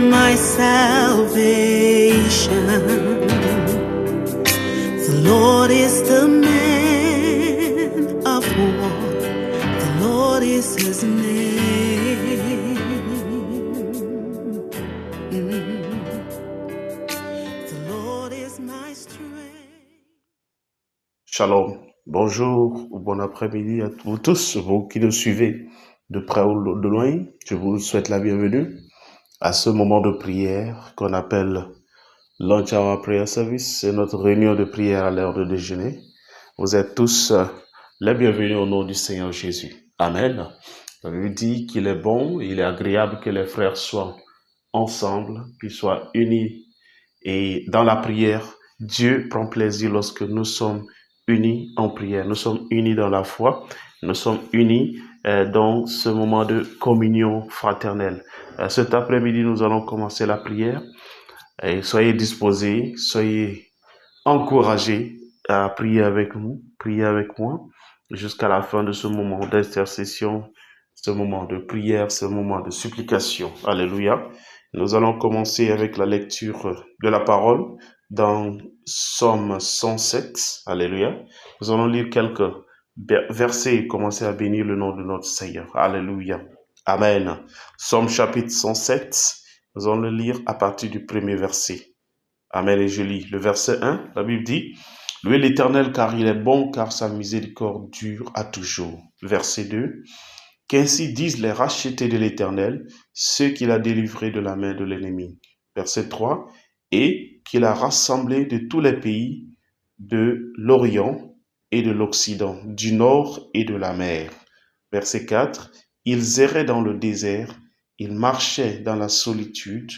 my salvation. The Lord is the man of war. The Lord is his name. The Lord is my strength. Shalom, bonjour ou bon après-midi à vous tous, vous qui nous suivez de près ou de loin. Je vous souhaite la bienvenue à ce moment de prière qu'on appelle Lunch Hour Prayer Service. C'est notre réunion de prière à l'heure de déjeuner. Vous êtes tous les bienvenus au nom du Seigneur Jésus. Amen. La Bible dit qu'il est bon, il est agréable que les frères soient ensemble, qu'ils soient unis. Et dans la prière, Dieu prend plaisir lorsque nous sommes unis en prière. Nous sommes unis dans la foi. Nous sommes unis dans ce moment de communion fraternelle. Cet après-midi, nous allons commencer la prière. Et soyez disposés, soyez encouragés à prier avec nous, prier avec moi, jusqu'à la fin de ce moment d'intercession, ce moment de prière, ce moment de supplication. Alléluia. Nous allons commencer avec la lecture de la parole dans Psaume 107. Alléluia. Nous allons lire quelques versets et commencer à bénir le nom de notre Seigneur. Alléluia. Amen. Psaume chapitre 107. Nous allons le lire à partir du premier verset. Amen. Et je lis le verset 1. La Bible dit: Louez l'Éternel car il est bon, car sa miséricorde dure à toujours. Verset 2. Qu'ainsi disent les rachetés de l'Éternel, ceux qu'il a délivrés de la main de l'ennemi. Verset 3. Et qu'il a rassemblé de tous les pays, de l'Orient et de l'Occident, du Nord et de la mer. Verset 4. Ils erraient dans le désert, ils marchaient dans la solitude,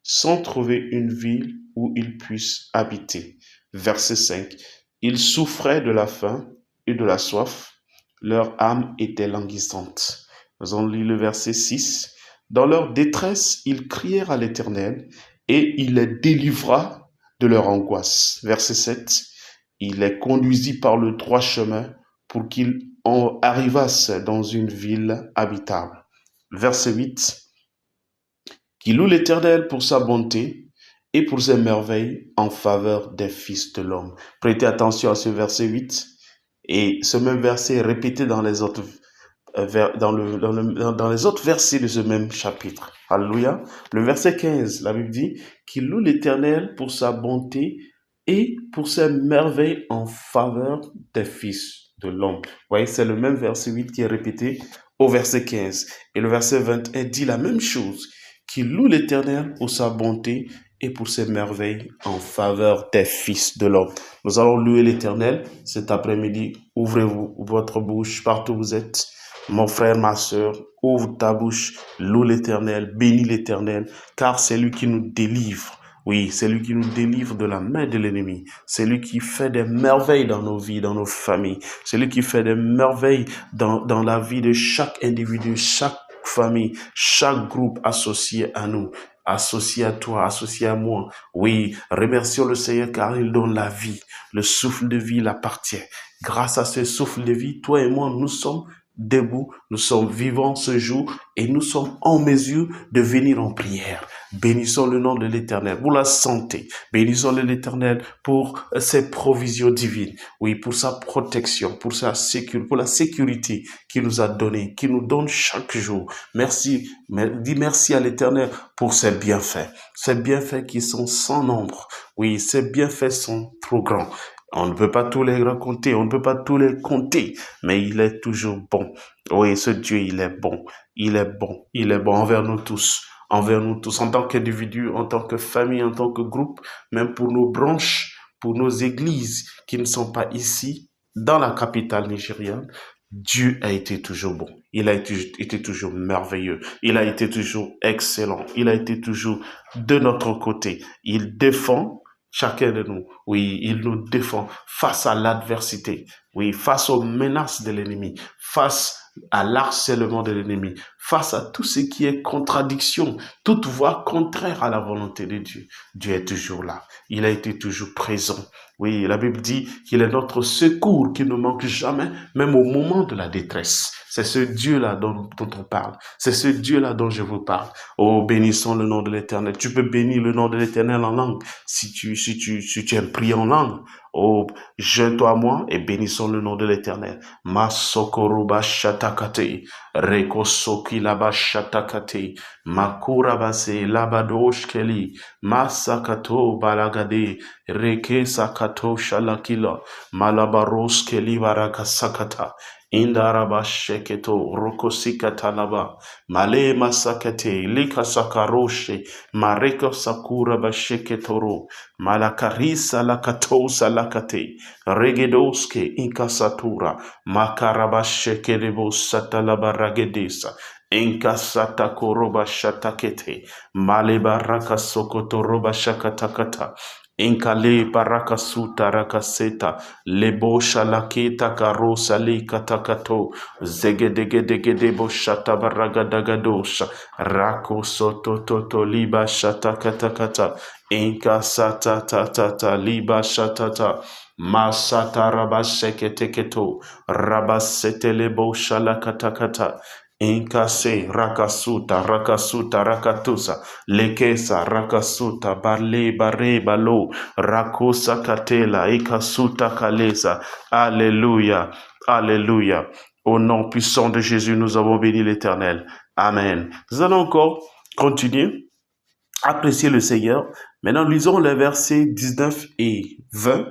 sans trouver une ville où ils puissent habiter. Verset 5. Ils souffraient de la faim et de la soif, leur âme était languissante. Nous allons lire le verset 6. Dans leur détresse, ils crièrent à l'Éternel, et il les délivra de leur angoisse. Verset 7. Il les conduisit par le droit chemin pour qu'ils arrivassent dans une ville habitable. Verset 8. Qui loue l'Éternel pour sa bonté et pour ses merveilles en faveur des fils de l'homme. Prêtez attention à ce verset 8. Et ce même verset est répété dans les autres, dans les autres versets de ce même chapitre. Alléluia. Le verset 15, la Bible dit qu'il loue l'Éternel pour sa bonté et pour ses merveilles en faveur des fils de l'homme. Vous voyez, c'est le même verset 8 qui est répété au verset 15. Et le verset 21 dit la même chose, qu'il loue l'Éternel pour sa bonté et pour ses merveilles en faveur des fils de l'homme. Nous allons louer l'Éternel cet après-midi. Ouvrez-vous votre bouche partout où vous êtes. Mon frère, ma sœur, ouvre ta bouche, loue l'Éternel, bénis l'Éternel, car c'est lui qui nous délivre. Oui, c'est lui qui nous délivre de la main de l'ennemi. C'est lui qui fait des merveilles dans nos vies, dans nos familles. C'est lui qui fait des merveilles dans la vie de chaque individu, chaque famille, chaque groupe associé à nous, associé à toi, associé à moi. Oui, remercions le Seigneur car il donne la vie. Le souffle de vie l'appartient. Grâce à ce souffle de vie, toi et moi, nous sommes debout, nous sommes vivants ce jour et nous sommes en mesure de venir en prière. Bénissons le nom de l'Éternel pour la santé. Bénissons l'Éternel pour ses provisions divines. Oui, pour sa protection, pour la sécurité qu'il nous a donnée, qu'il nous donne chaque jour. Merci. Dis merci à l'Éternel pour ses bienfaits. Ses bienfaits qui sont sans nombre. Oui, ses bienfaits sont trop grands. On ne peut pas tous les raconter, on ne peut pas tous les compter, mais il est toujours bon. Oui, ce Dieu, il est bon. Il est bon. Il est bon envers nous tous. Envers nous tous, en tant qu'individus, en tant que famille, en tant que groupe, même pour nos branches, pour nos églises qui ne sont pas ici, dans la capitale nigériane, Dieu a été toujours bon. Il a été toujours merveilleux. Il a été toujours excellent. Il a été toujours de notre côté. Il défend chacun de nous. Oui, il nous défend face à l'adversité. Oui, face aux menaces de l'ennemi, face à l'harcèlement de l'ennemi, face à tout ce qui est contradiction, toute voie contraire à la volonté de Dieu. Dieu est toujours là. Il a été toujours présent. Oui, la Bible dit qu'il est notre secours, qui ne manque jamais, même au moment de la détresse. C'est ce Dieu-là dont on parle. C'est ce Dieu-là dont je vous parle. Oh, bénissons le nom de l'Éternel. Tu peux bénir le nom de l'Éternel en langue. Si tu aimes prier en langue, oh, jeune-toi à moi et bénissons le nom de l'Éternel. Masokoroba shatakate, rekosoki laba shatakate, makurabase labadoshkeli, masakato balagade, reke sakato shalakila, malabaroskeli barakasakata. Indaraba sheketo rokosikata laba male masakate lika sakaroshe mareko sakura basheketoro malakarisa lakatosa lakate regedoske inkasatura makaraba shekedebo satalaba ragedesa inkasata koroba shatakete male baraka sokoto roba shakatakata Inkale parakasuta rakaseta lebo shalaketa karosa li katakato zegedegedegedebo shata baragadagadosha rako soto toto liba shata katakata inka sata tata liba shatata masata rabasheketeketo rabasete lebo shalakatakata Inkase rakasuta rakatusa lekesa rakasuta barle bare balo rakusa katela ikasuta kalesa. Alléluia, alléluia. Au nom puissant de Jésus, nous avons béni l'Éternel. Amen. Nous allons encore continuer à apprécier le Seigneur. Maintenant, lisons les versets 19 et 20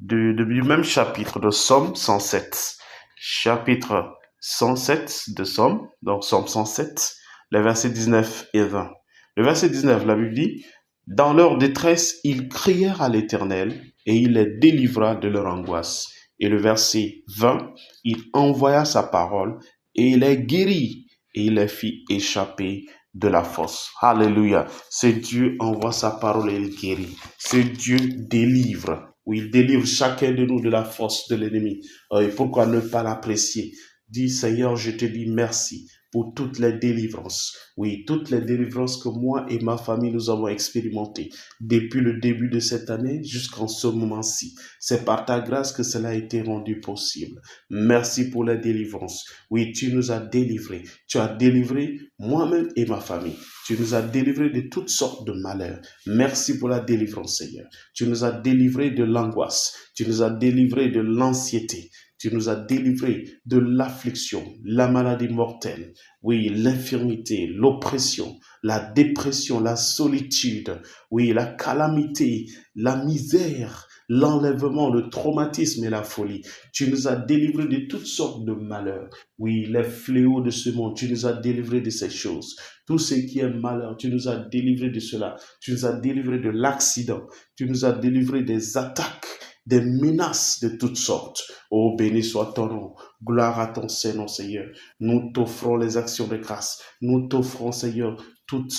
du même chapitre de Psaume 107. Chapitre 107 de Psaume, donc Psaume 107, les versets 19 et 20. Le verset 19, la Bible dit, « Dans leur détresse, ils crièrent à l'Éternel, et il les délivra de leur angoisse. » Et le verset 20, « Il envoya sa parole, et il les guérit, et il les fit échapper de la fosse. » Alléluia. Ce Dieu envoie sa parole et il guérit. Ce Dieu délivre. Oui, il délivre chacun de nous de la force de l'ennemi. Et pourquoi ne pas l'apprécier? Dis, Seigneur, je te dis merci pour toutes les délivrances. Oui, toutes les délivrances que moi et ma famille nous avons expérimentées depuis le début de cette année jusqu'en ce moment-ci. C'est par ta grâce que cela a été rendu possible. Merci pour les délivrances. Oui, tu nous as délivrés. Tu as délivré moi-même et ma famille. Tu nous as délivrés de toutes sortes de malheurs. Merci pour la délivrance, Seigneur. Tu nous as délivrés de l'angoisse. Tu nous as délivrés de l'anxiété. Tu nous as délivrés de l'affliction, la maladie mortelle, oui, l'infirmité, l'oppression, la dépression, la solitude, oui, la calamité, la misère, l'enlèvement, le traumatisme et la folie. Tu nous as délivrés de toutes sortes de malheurs, oui, les fléaux de ce monde. Tu nous as délivrés de ces choses. Tout ce qui est malheur, tu nous as délivrés de cela. Tu nous as délivrés de l'accident. Tu nous as délivrés des attaques, des menaces de toutes sortes. Oh, béni soit ton nom. Gloire à ton Seigneur, Seigneur. Nous t'offrons les actions de grâce. Nous t'offrons, Seigneur, toute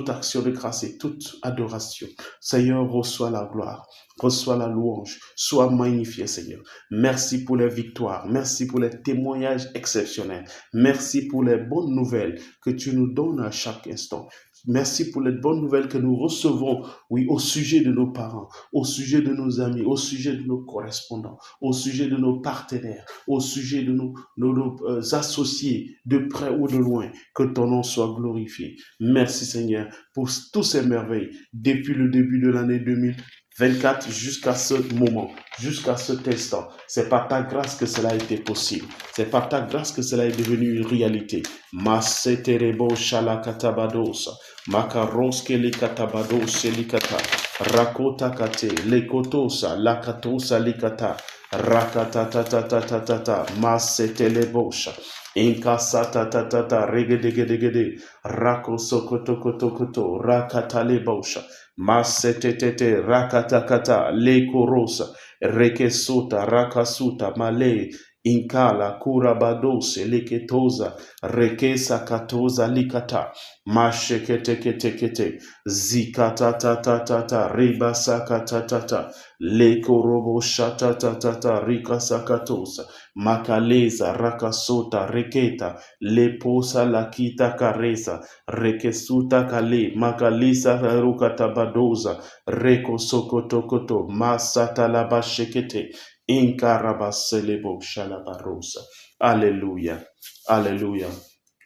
action de grâce et toute adoration. Seigneur, reçois la gloire, reçois la louange. Sois magnifié, Seigneur. Merci pour les victoires. Merci pour les témoignages exceptionnels. Merci pour les bonnes nouvelles que tu nous donnes à chaque instant. Merci pour les bonnes nouvelles que nous recevons, oui, au sujet de nos parents, au sujet de nos amis, au sujet de nos correspondants, au sujet de nos partenaires, au sujet de nos associés, de près ou de loin. Que ton nom soit glorifié. Merci, Seigneur, pour tous ces merveilles depuis le début de l'année 2024 jusqu'à ce moment, jusqu'à cet instant. C'est par ta grâce que cela a été possible. C'est par ta grâce que cela est devenu une réalité. Maseterebo shalakatabadosa, makaroske likatabados likata, rakota kate, lekotosa, lakatosa likata, rakatatatatatatata, masetelebosha. Inkasatatatata, regedegedegede, rakosokotokotokoto, rakatalebosha. Masetetete rakatakata le korosa rekesota rakasuta male Inkala kurabadose leketoza rekesa katoza likata masheketekete zikata tata tata riba sakata tata lekorobo shata tata rika sakatosa makaleza rakasota reketa leposa lakita karesa rekesuta kale makalisa rukatabadoza reko sokotokoto masata labashekete Inkarabaselebo shalabarosa. Alléluia. Alléluia.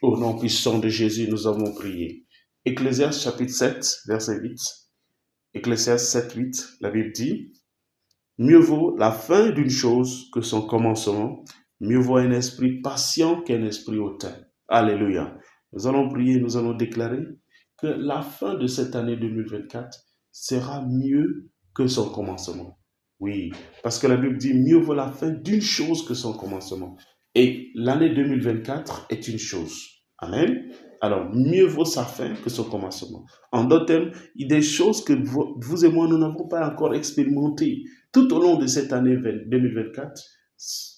Au nom puissant de Jésus, nous avons prié. Ecclésiaste chapitre 7, verset 8. Ecclésiaste 7, 8, la Bible dit, mieux vaut la fin d'une chose que son commencement, mieux vaut un esprit patient qu'un esprit hautain. Alléluia. Nous allons prier, nous allons déclarer que la fin de cette année 2024 sera mieux que son commencement. Oui, parce que la Bible dit mieux vaut la fin d'une chose que son commencement. Et l'année 2024 est une chose. Amen. Alors, mieux vaut sa fin que son commencement. En d'autres termes, il y a des choses que vous et moi, nous n'avons pas encore expérimentées tout au long de cette année 2024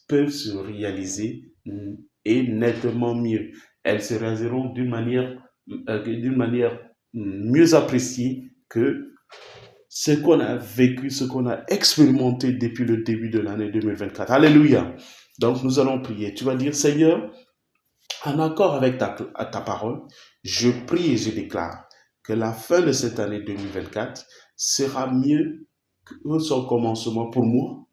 peuvent se réaliser et nettement mieux. Elles se réaliseront d'une manière mieux appréciée que ce qu'on a vécu, ce qu'on a expérimenté depuis le début de l'année 2024. Alléluia. Donc nous allons prier. Tu vas dire, Seigneur, en accord avec ta parole, je prie et je déclare que la fin de cette année 2024 sera mieux que son commencement pour moi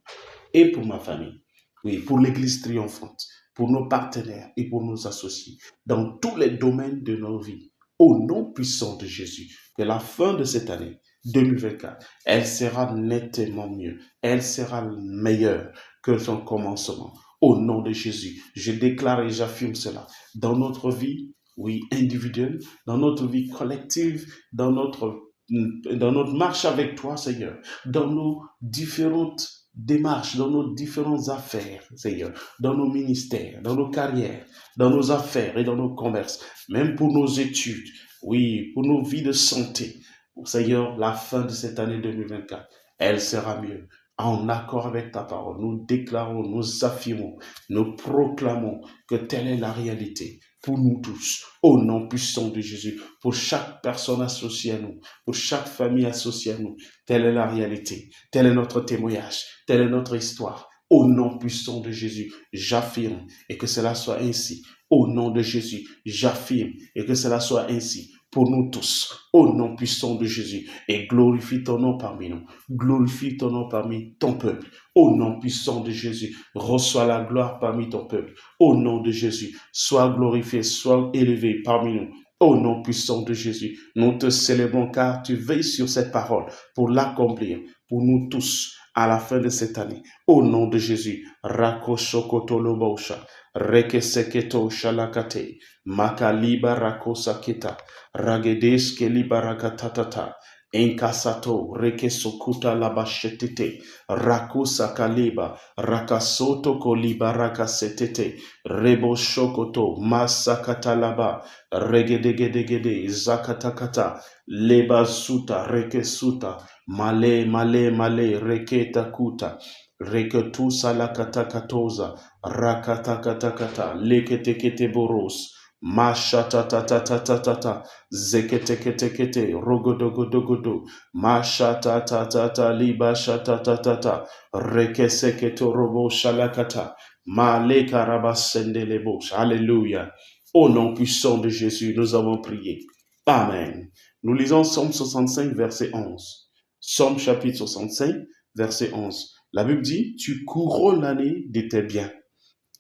et pour ma famille. Oui, pour l'Église triomphante, pour nos partenaires et pour nos associés, dans tous les domaines de nos vies. Au nom puissant de Jésus, que la fin de cette année 2024, elle sera nettement mieux, elle sera meilleure que son commencement. Au nom de Jésus, je déclare et j'affirme cela dans notre vie, oui, individuelle, dans notre vie collective, dans notre marche avec toi, Seigneur, dans nos différentes démarches, dans nos différentes affaires, Seigneur, dans nos ministères, dans nos carrières, dans nos affaires et dans nos commerces, même pour nos études, oui, pour nos vies de santé. Seigneur, la fin de cette année 2024, elle sera mieux. En accord avec ta parole, nous déclarons, nous affirmons, nous proclamons que telle est la réalité pour nous tous, au nom puissant de Jésus, pour chaque personne associée à nous, pour chaque famille associée à nous. Telle est la réalité, tel est notre témoignage, telle est notre histoire. Au nom puissant de Jésus, j'affirme et que cela soit ainsi. Au nom de Jésus, j'affirme et que cela soit ainsi pour nous tous, au nom puissant de Jésus, et glorifie ton nom parmi nous, glorifie ton nom parmi ton peuple, au nom puissant de Jésus, reçois la gloire parmi ton peuple, au nom de Jésus, sois glorifié, sois élevé parmi nous, au nom puissant de Jésus, nous te célébrons car tu veilles sur cette parole pour l'accomplir, pour nous tous, à la fin de cette année, au nom de Jésus, Rakoshokoto Lobosha, Rekeseketo Shalakate, Makaliba Rakosaketa, Ragedeske Libarakatatata, Enkasato, Rekesokuta Labashetete, Rakusa Kaliba, Rakasoto Kolibarakasetete, Rebo Shokoto, Masakatalaba, Regedegedegede, Zakatakata, Leba Suta, Rekesuta, Male, Reketa Kuta, Reketusa Lakatakatoza, Rakatakatakata, Leketekete Boros, Mashatatatata, Zeketekete, Rogodogodogodo, Mashatatata, Liba Shatatatata, Rekeseketo Robo Shalakata, Maleka Rabasendelebo. Alléluia. Au nom puissant de Jésus, nous avons prié. Amen. Nous lisons Somme 65, verset 11. Somme chapitre 65, verset 11. La Bible dit, tu couronnes l'année de tes biens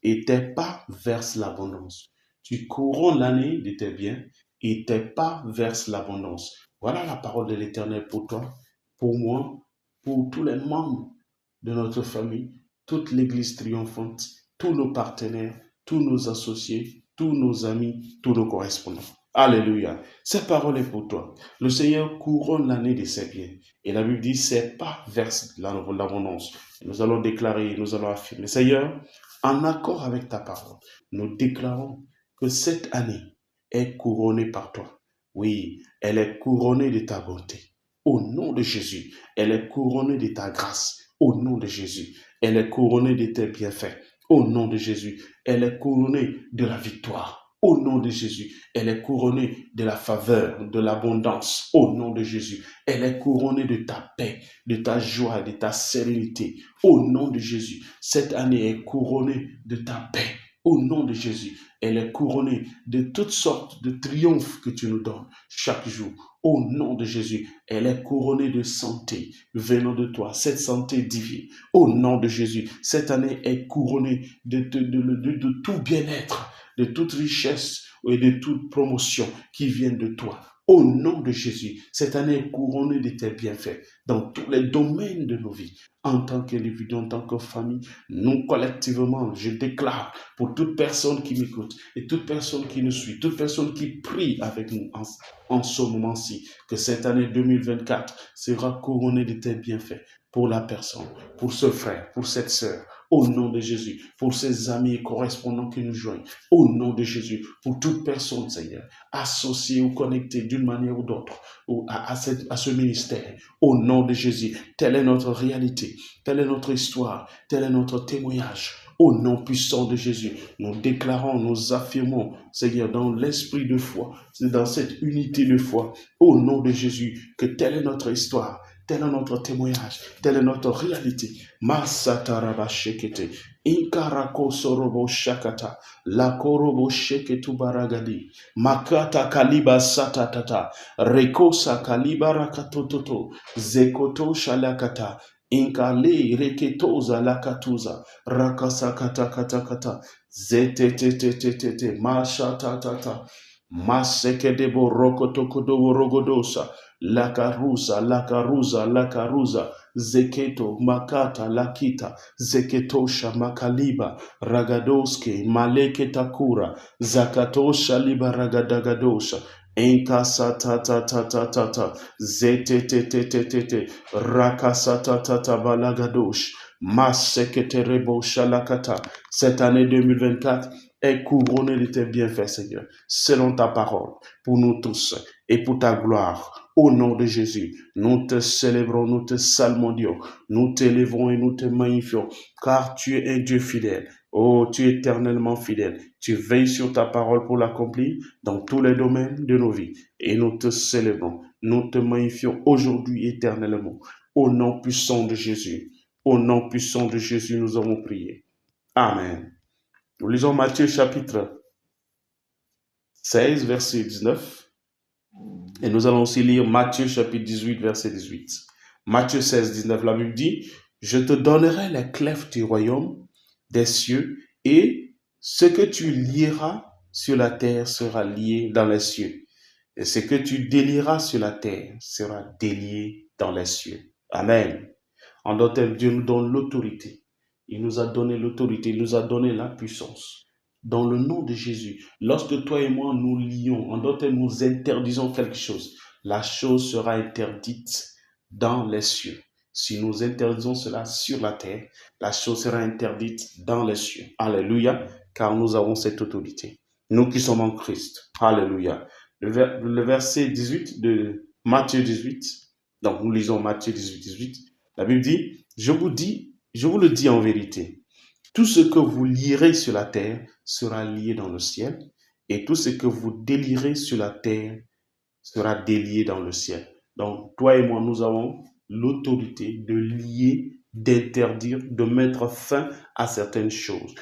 et tes pas versent l'abondance. Tu couronnes l'année de tes biens et tes pas versent l'abondance. Voilà la parole de l'Éternel pour toi, pour moi, pour tous les membres de notre famille, toute l'Église triomphante, tous nos partenaires, tous nos associés, tous nos amis, tous nos correspondants. Alléluia. Cette parole est pour toi. Le Seigneur couronne l'année de ses biens. Et la Bible dit, c'est pas verse l'abondance. Nous allons déclarer, nous allons affirmer. Seigneur, en accord avec ta parole, nous déclarons que cette année est couronnée par toi. Oui, elle est couronnée de ta bonté. Au nom de Jésus, elle est couronnée de ta grâce. Au nom de Jésus, elle est couronnée de tes bienfaits. Au nom de Jésus, elle est couronnée de la victoire. Au nom de Jésus, elle est couronnée de la faveur, de l'abondance. Au nom de Jésus, elle est couronnée de ta paix, de ta joie, de ta sérénité. Au nom de Jésus, cette année est couronnée de ta paix. Au nom de Jésus, elle est couronnée de toutes sortes de triomphes que tu nous donnes chaque jour. Au nom de Jésus, elle est couronnée de santé venant de toi, cette santé divine. Au nom de Jésus, cette année est couronnée de tout bien-être, de toute richesse et de toute promotion qui viennent de toi. Au nom de Jésus, cette année est couronnée de tes bienfaits dans tous les domaines de nos vies. En tant qu'individu, en tant que famille, nous collectivement, je déclare pour toute personne qui m'écoute et toute personne qui nous suit, toute personne qui prie avec nous en ce moment-ci, que cette année 2024 sera couronnée de tes bienfaits pour la personne, pour ce frère, pour cette sœur. Au nom de Jésus, pour ces amis et correspondants qui nous joignent. Au nom de Jésus, pour toute personne, Seigneur, associée ou connectée d'une manière ou d'autre à ce ministère. Au nom de Jésus, telle est notre réalité, telle est notre histoire, tel est notre témoignage. Au nom puissant de Jésus, nous déclarons, nous affirmons, Seigneur, dans l'esprit de foi, dans cette unité de foi, au nom de Jésus, que telle est notre histoire, tel est notre témoignage, telle est notre réalité. Masataraba shekete, inkarako sorobo shakata, lakorobo sheketu baragadi, makata kaliba satatata, rekosa kalibara katototo, zekoto shalakata, inkale reketoza lakatuza, rakasakata katakata, zetetetetetete, mashatatata, masekedebo rokotokodobo rogodosa, lakaruza, lakaruza, lakaruza, zeketo, makata, lakita, zeketosha, makaliba, ragadoske, maleketakura, zakatosha, liba ragadagadosha, enkasatatatata, zetetetetetete, rakasatatata balagadosh, maseketerebo shalakata. Cette année 2024 est couronnée de tes bienfaits, Seigneur, selon ta parole, pour nous tous et pour ta gloire. Au nom de Jésus, nous te célébrons, nous te salmodions, nous t'élévons et nous te magnifions, car tu es un Dieu fidèle. Oh, tu es éternellement fidèle. Tu veilles sur ta parole pour l'accomplir dans tous les domaines de nos vies. Et nous te célébrons, nous te magnifions aujourd'hui éternellement. Au nom puissant de Jésus, au nom puissant de Jésus, nous avons prié. Amen. Nous lisons Matthieu chapitre 16, verset 19. Et nous allons aussi lire Matthieu chapitre 18, verset 18. Matthieu 16, 19, la Bible dit, « Je te donnerai les clés du royaume des cieux, et ce que tu lieras sur la terre sera lié dans les cieux, et ce que tu délieras sur la terre sera délié dans les cieux. » Amen. En d'autres termes, Dieu nous donne l'autorité. Il nous a donné l'autorité, il nous a donné la puissance. Dans le nom de Jésus, lorsque toi et moi nous lions, en d'autres termes, nous interdisons quelque chose, la chose sera interdite dans les cieux. Si nous interdisons cela sur la terre, la chose sera interdite dans les cieux. Alléluia, car nous avons cette autorité. Nous qui sommes en Christ. Alléluia. Le verset 18 de Matthieu 18, donc nous lisons Matthieu 18, 18, la Bible dit, je vous le dis en vérité, tout ce que vous lierez sur la terre sera lié dans le ciel, et tout ce que vous délierez sur la terre sera délié dans le ciel. Donc, toi et moi, nous avons l'autorité de lier, d'interdire, de mettre fin à certaines choses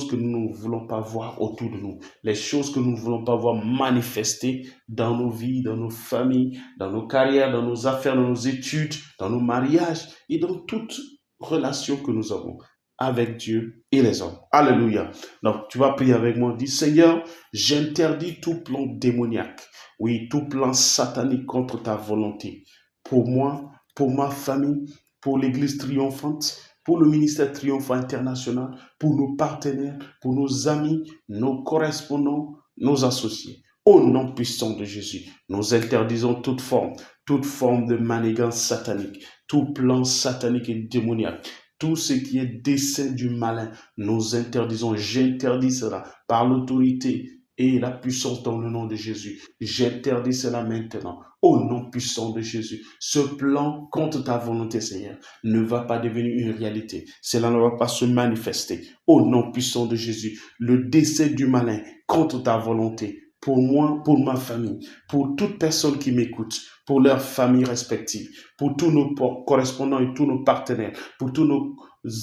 que nous ne voulons pas voir autour de nous, les choses que nous ne voulons pas voir manifester dans nos vies, dans nos familles, dans nos carrières, dans nos affaires, dans nos études, dans nos mariages et dans toute relation que nous avons avec Dieu et les hommes. Alléluia. Donc, tu vas prier avec moi. Dis, Seigneur, j'interdis tout plan démoniaque. Oui, tout plan satanique contre ta volonté. Pour moi, pour ma famille, pour l'église triomphante, pour le ministère triomphant international, pour nos partenaires, pour nos amis, nos correspondants, nos associés. Au nom puissant de Jésus, nous interdisons toute forme de manigance satanique, tout plan satanique et démoniaque. Tout ce qui est dessein du malin, nous interdisons, j'interdis cela par l'autorité et la puissance dans le nom de Jésus. J'interdis cela maintenant. Au nom puissant de Jésus, ce plan contre ta volonté, Seigneur, ne va pas devenir une réalité. Cela ne va pas se manifester. Au nom puissant de Jésus, le décès du malin contre ta volonté, pour moi, pour ma famille, pour toute personne qui m'écoute, pour leurs familles respectives, pour tous nos correspondants et tous nos partenaires, pour tous nos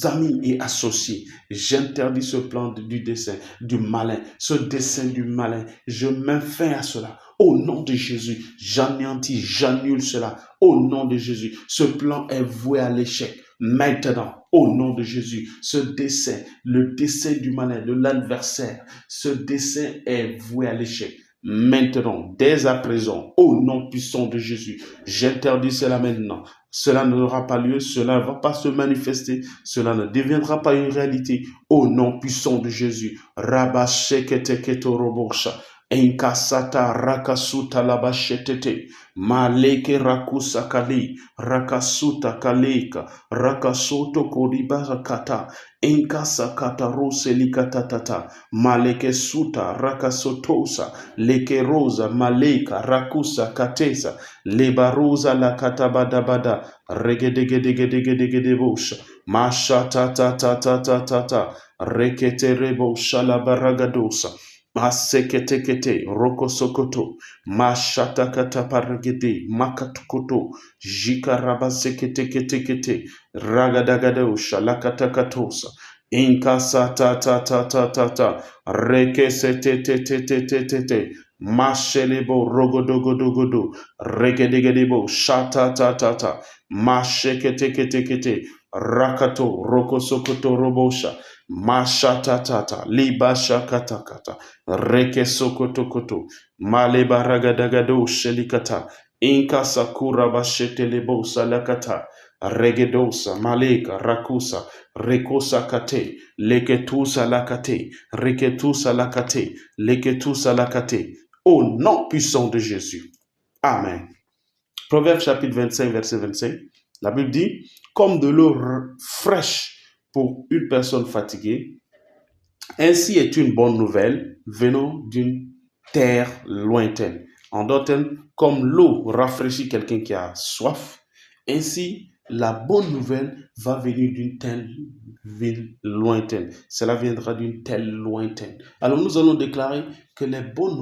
amis et associés, j'interdis ce plan du dessein du malin, ce dessein du malin, je mets fin à cela. Au nom de Jésus, j'anéantis, j'annule cela. Au nom de Jésus, ce plan est voué à l'échec. Maintenant, au nom de Jésus, ce dessein, le dessein du malin, de l'adversaire, ce dessein est voué à l'échec. Maintenant, dès à présent, au nom puissant de Jésus, j'interdis cela maintenant. Cela n'aura pas lieu, cela ne va pas se manifester, cela ne deviendra pas une réalité. Au nom puissant de Jésus, Rabba Shekete Ketorobosha. Enkasata rakasuta labashetete maleke rakusa kali rakasuta kaleka rakasoto koriba rakata enkasakata roselikatata maleke suta rakasotosa leke rosa maleka rakusa katesa lebarosa la katabadabada regedegedegedegedegedebosha mashata tata tata tata reketerebo shalabaragadosa Maseketekete, rokosokoto, mashatakata paragede, makatukoto, jikarabaseketekete, ragadagado, shalakatakatosa, inkasata, rekesetetetetetetete, mashelebo, rogodogodogodo, regedegedebo, shatatata, masheketekete, rakato, rokosokoto, robosha, Mashatatata, libashakatakata, reke sokotokoto, malebaragadagado shelikata, inka sakura bashete lebo salakata, regedosa, maleka, rakusa, rekosa kate, leketusa lakate, reketusa lakate, leketusa lakate, au nom puissant de Jésus. Amen. Proverbe chapitre 25, verset 25, la Bible dit, comme de l'eau fraîche pour une personne fatiguée, ainsi est une bonne nouvelle venant d'une terre lointaine. En d'autres termes, comme l'eau rafraîchit quelqu'un qui a soif, ainsi la bonne nouvelle va venir d'une telle ville lointaine. Cela viendra d'une telle lointaine. Alors nous allons déclarer que les bonnes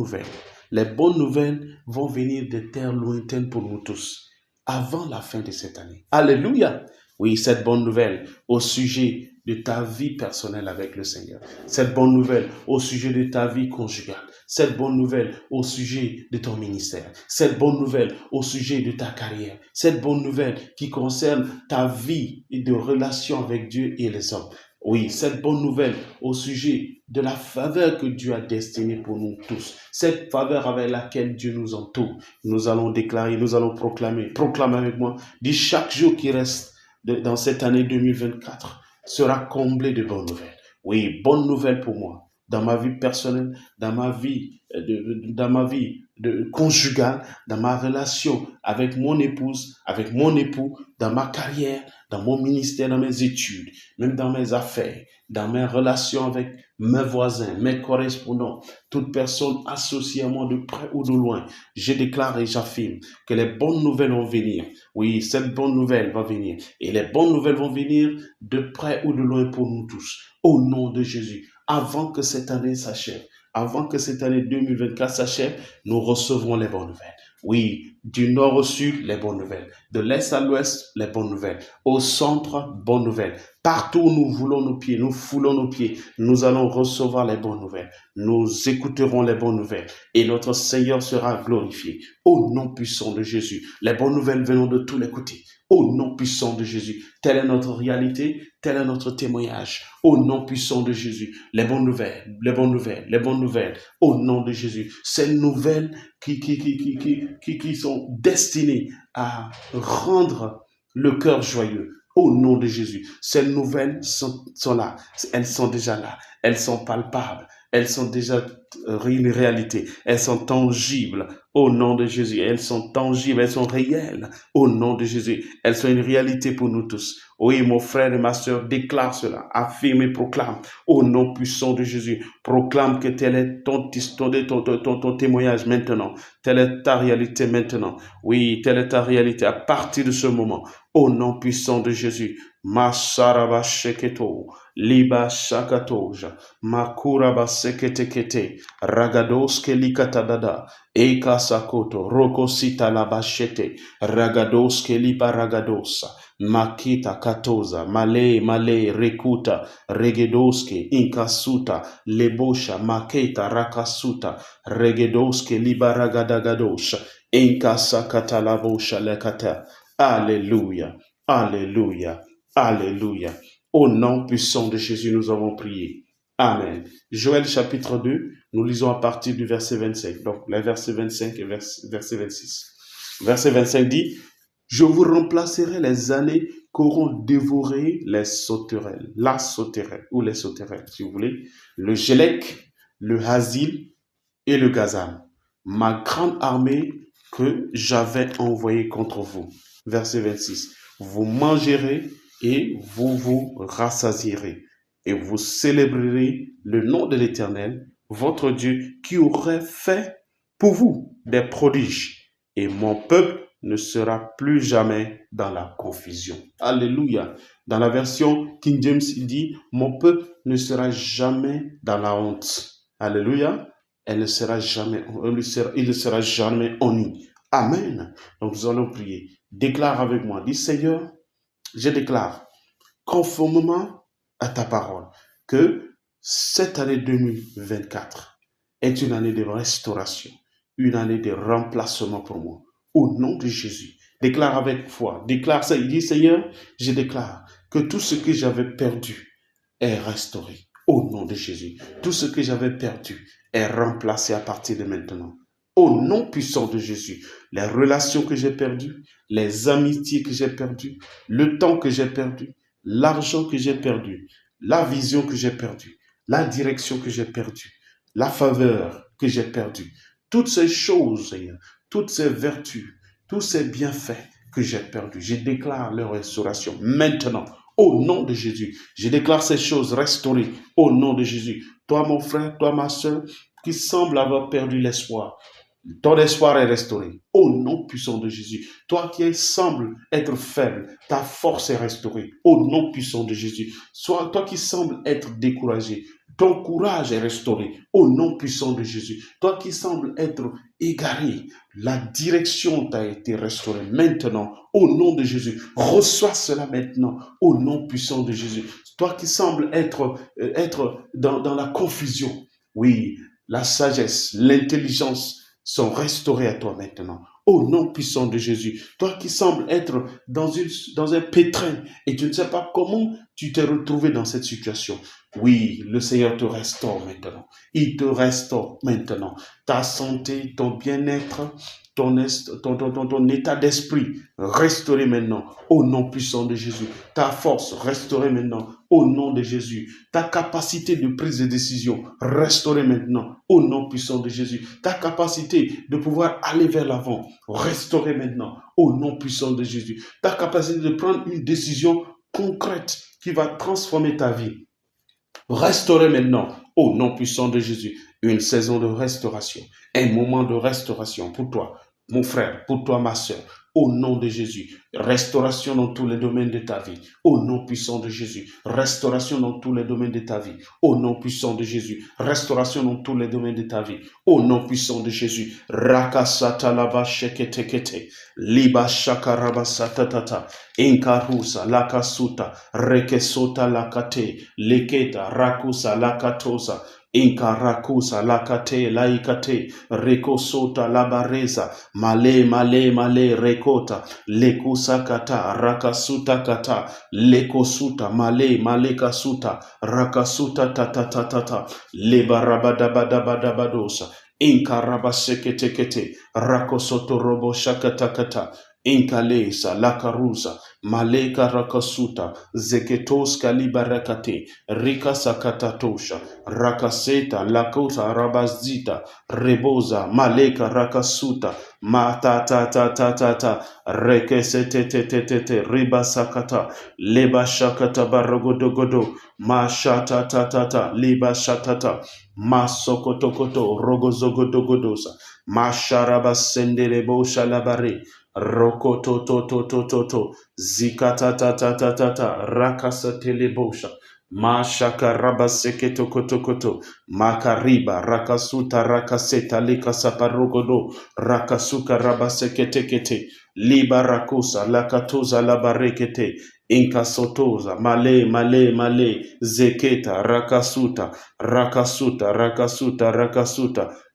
nouvelles vont venir de terres lointaines pour nous tous, avant la fin de cette année. Alléluia! Oui, cette bonne nouvelle au sujet de ta vie personnelle avec le Seigneur. Cette bonne nouvelle au sujet de ta vie conjugale. Cette bonne nouvelle au sujet de ton ministère. Cette bonne nouvelle au sujet de ta carrière. Cette bonne nouvelle qui concerne ta vie et de relation avec Dieu et les hommes. Oui, cette bonne nouvelle au sujet de la faveur que Dieu a destinée pour nous tous. Cette faveur avec laquelle Dieu nous entoure. Nous allons déclarer, nous allons proclamer. Proclame avec moi. Dis chaque jour qui reste dans cette année 2024 sera comblé de bonnes nouvelles. Oui, bonnes nouvelles pour moi, dans ma vie personnelle, dans ma vie conjugale, dans ma relation avec mon épouse, avec mon époux, dans ma carrière, dans mon ministère, dans mes études, même dans mes affaires, dans mes relations avec mes voisins, mes correspondants, toute personne associée à moi de près ou de loin. Je déclare et j'affirme que les bonnes nouvelles vont venir. Oui, cette bonne nouvelle va venir. Et les bonnes nouvelles vont venir de près ou de loin pour nous tous. Au nom de Jésus, avant que cette année s'achève, avant que cette année 2024 s'achève, nous recevrons les bonnes nouvelles. Oui, du nord au sud, les bonnes nouvelles. De l'est à l'ouest, les bonnes nouvelles. Au centre, bonnes nouvelles. Partout où nous voulons nos pieds, nous foulons nos pieds, nous allons recevoir les bonnes nouvelles. Nous écouterons les bonnes nouvelles et notre Seigneur sera glorifié. Au nom puissant de Jésus, les bonnes nouvelles venons de tous les côtés. Au nom puissant de Jésus, telle est notre réalité, tel est notre témoignage. Au nom puissant de Jésus, les bonnes nouvelles, les bonnes nouvelles, les bonnes nouvelles. Au nom de Jésus, ces nouvelles qui sont destinées à rendre le cœur joyeux. Au nom de Jésus, ces nouvelles sont là, elles sont déjà là, elles sont palpables, elles sont déjà une réalité, elles sont tangibles au nom de Jésus, elles sont tangibles, elles sont réelles au nom de Jésus, elles sont une réalité pour nous tous. Oui, mon frère et ma sœur, déclare cela, affirme et proclame au nom puissant de Jésus, proclame que tel est ton témoignage maintenant, telle est ta réalité maintenant, oui, telle est ta réalité à partir de ce moment, au nom puissant de Jésus. Masaraba sheketo, liba shakatoja, makuraba seketekete, ragadoske likatadada, eka sakoto, rokosita labashete, ragadoske liba ragadosa, makita katoza, male, rekuta, regedoske, inkasuta, lebosha, maketa, rakasuta, regedoske liba ragadagadosha, inkasakata labosha lekata. Alléluia, alléluia. Alléluia. Au nom puissant de Jésus, nous avons prié. Amen. Joël chapitre 2, nous lisons à partir du verset 25. Donc, les versets 25 et verset 26. Verset 25 dit, « Je vous remplacerai les années qu'auront dévoré les sauterelles. » La sauterelle, ou les sauterelles, si vous voulez. Le Gélec, le Hazil et le Gazam. Ma grande armée que j'avais envoyée contre vous. Verset 26. Vous mangerez et vous vous rassasierez, et vous célébrerez le nom de l'Éternel, votre Dieu, qui aurait fait pour vous des prodiges, et mon peuple ne sera plus jamais dans la confusion. Alléluia. Dans la version King James, il dit, mon peuple ne sera jamais dans la honte. Alléluia. Il ne sera jamais ennuyé. Amen. Donc nous allons prier. Déclare avec moi. Dis, Seigneur, je déclare, conformément à ta parole, que cette année 2024 est une année de restauration, une année de remplacement pour moi. Au nom de Jésus, déclare avec foi, déclare ça, il dit, Seigneur, je déclare que tout ce que j'avais perdu est restauré. Au nom de Jésus, tout ce que j'avais perdu est remplacé à partir de maintenant. Au nom puissant de Jésus, les relations que j'ai perdues, les amitiés que j'ai perdues, le temps que j'ai perdu, l'argent que j'ai perdu, la vision que j'ai perdue, la direction que j'ai perdue, la faveur que j'ai perdue, toutes ces choses, Seigneur, toutes ces vertus, tous ces bienfaits que j'ai perdus, je déclare leur restauration maintenant. Au nom de Jésus, je déclare ces choses restaurées au nom de Jésus. Toi, mon frère, toi, ma soeur, qui semble avoir perdu l'espoir, ton espoir est restauré au nom puissant de Jésus. Toi qui sembles être faible, ta force est restaurée au nom puissant de Jésus. Toi qui sembles être découragé, ton courage est restauré au nom puissant de Jésus. Toi qui sembles être égaré, la direction t'a été restaurée maintenant au nom de Jésus. Reçois cela maintenant au nom puissant de Jésus. Toi qui sembles être dans la confusion, oui, la sagesse, l'intelligence sont restaurés à toi maintenant. Au nom puissant de Jésus. Toi qui sembles être dans un pétrin et tu ne sais pas comment tu t'es retrouvé dans cette situation. Oui, le Seigneur te restaure maintenant. Il te restaure maintenant. Ta santé, ton bien-être, ton état d'esprit restauré maintenant au nom puissant de Jésus. Ta force restaurée maintenant au nom de Jésus. Ta capacité de prise de décision restaurée maintenant au nom puissant de Jésus. Ta capacité de pouvoir aller vers l'avant restaurée maintenant au nom puissant de Jésus. Ta capacité de prendre une décision concrète qui va transformer ta vie restaurée maintenant au nom puissant de Jésus. Une saison de restauration, un moment de restauration pour toi, mon frère, pour toi, ma soeur, au nom de Jésus. Restauration dans tous les domaines de ta vie, au nom puissant de Jésus. Restauration dans tous les domaines de ta vie, au nom puissant de Jésus. Restauration dans tous les domaines de ta vie, au nom puissant de Jésus. Rakasata laba sheketekete, liba shakaraba satatata, inkarusa lakasuta, rekesota lakate, leketa rakusa lakatosa, Inkarakusa lakate laikate rekosota labareza male rekota lekusa kata rakasuta kata lekosuta male kasuta rakasuta tatatata lebarabadabadabadosa inkarabaseketekete rakosoto robo shakatakata Inkalesa lakarusa maleka rakasuta zeketos kalibarakate rika sakatatosha rakaseta lakota rabazita reboza maleka rakasuta matata rekesetetetetete riba sakata leba shakata baragodogodo mashata tatata liba shatata masokotokoto rogozogodogodosa masharaba senderebo shalabare Rokoto to to to to to zikata ta ta ta ta ta rakasa telebosha mashaka raba seketo koto koto makariba rakasuta rakaseta likasaparogodo rakasuka raba sekete kete liba rakusa lakatoza labarekete inkasotoza male zeketa rakasuta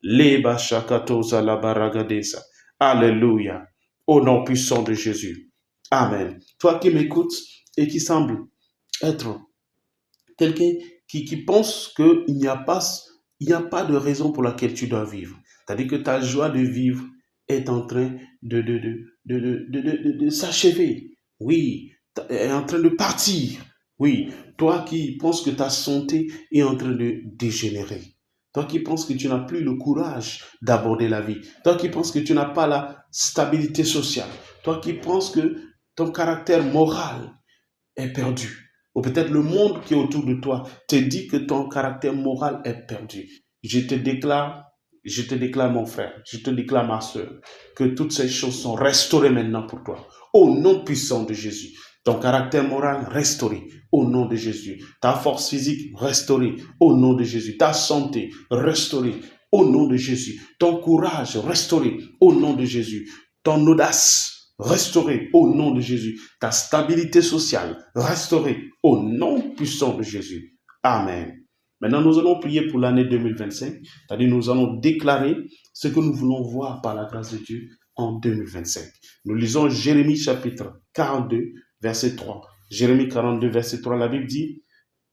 liba shakatoza labaragadesa. Alléluia. Au nom puissant de Jésus. Amen. Toi qui m'écoutes et qui semble être quelqu'un qui pense qu'il n'y a pas de raison pour laquelle tu dois vivre. C'est-à-dire que ta joie de vivre est en train de s'achever. Oui, est en train de partir. Oui, toi qui penses que ta santé est en train de dégénérer. Toi qui penses que tu n'as plus le courage d'aborder la vie. Toi qui penses que tu n'as pas la stabilité sociale. Toi qui penses que ton caractère moral est perdu. Ou peut-être le monde qui est autour de toi te dit que ton caractère moral est perdu. Je te déclare mon frère, je te déclare ma soeur, que toutes ces choses sont restaurées maintenant pour toi. Au nom puissant de Jésus. Ton caractère moral restauré au nom de Jésus. Ta force physique restaurée au nom de Jésus. Ta santé restaurée au nom de Jésus. Ton courage restauré au nom de Jésus. Ton audace restaurée au nom de Jésus. Ta stabilité sociale restaurée au nom puissant de Jésus. Amen. Maintenant, nous allons prier pour l'année 2025. C'est-à-dire, nous allons déclarer ce que nous voulons voir par la grâce de Dieu en 2025. Nous lisons Jérémie chapitre 42, verset 3. Jérémie 42, verset 3, la Bible dit,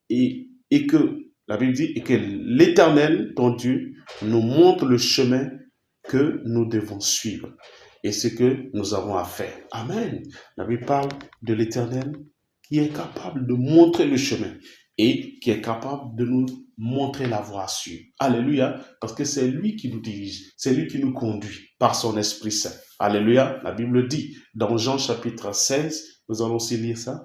et que l'Éternel, ton Dieu, nous montre le chemin que nous devons suivre et ce que nous avons à faire. Amen. La Bible parle de l'Éternel qui est capable de montrer le chemin et qui est capable de nous montrer la voie à suivre. Alléluia, parce que c'est lui qui nous dirige, c'est lui qui nous conduit par son Esprit Saint. Alléluia, la Bible dit dans Jean chapitre 16, nous allons aussi lire ça,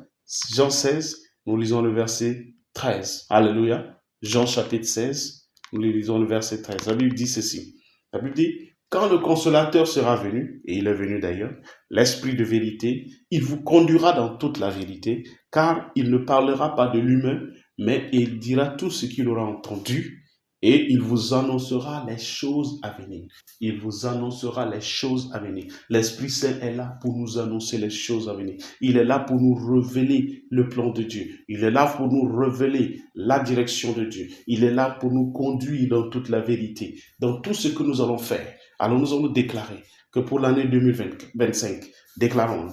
Jean 16, nous lisons le verset 13. Alléluia, Jean chapitre 16, nous lisons le verset 13. La Bible dit ceci, la Bible dit, quand le consolateur sera venu, et il est venu d'ailleurs, l'Esprit de vérité, il vous conduira dans toute la vérité, car il ne parlera pas de lui-même, mais il dira tout ce qu'il aura entendu, et il vous annoncera les choses à venir. Il vous annoncera les choses à venir. L'Esprit Saint est là pour nous annoncer les choses à venir. Il est là pour nous révéler le plan de Dieu. Il est là pour nous révéler la direction de Dieu. Il est là pour nous conduire dans toute la vérité, dans tout ce que nous allons faire. Alors nous allons déclarer que pour l'année 2025, déclarons,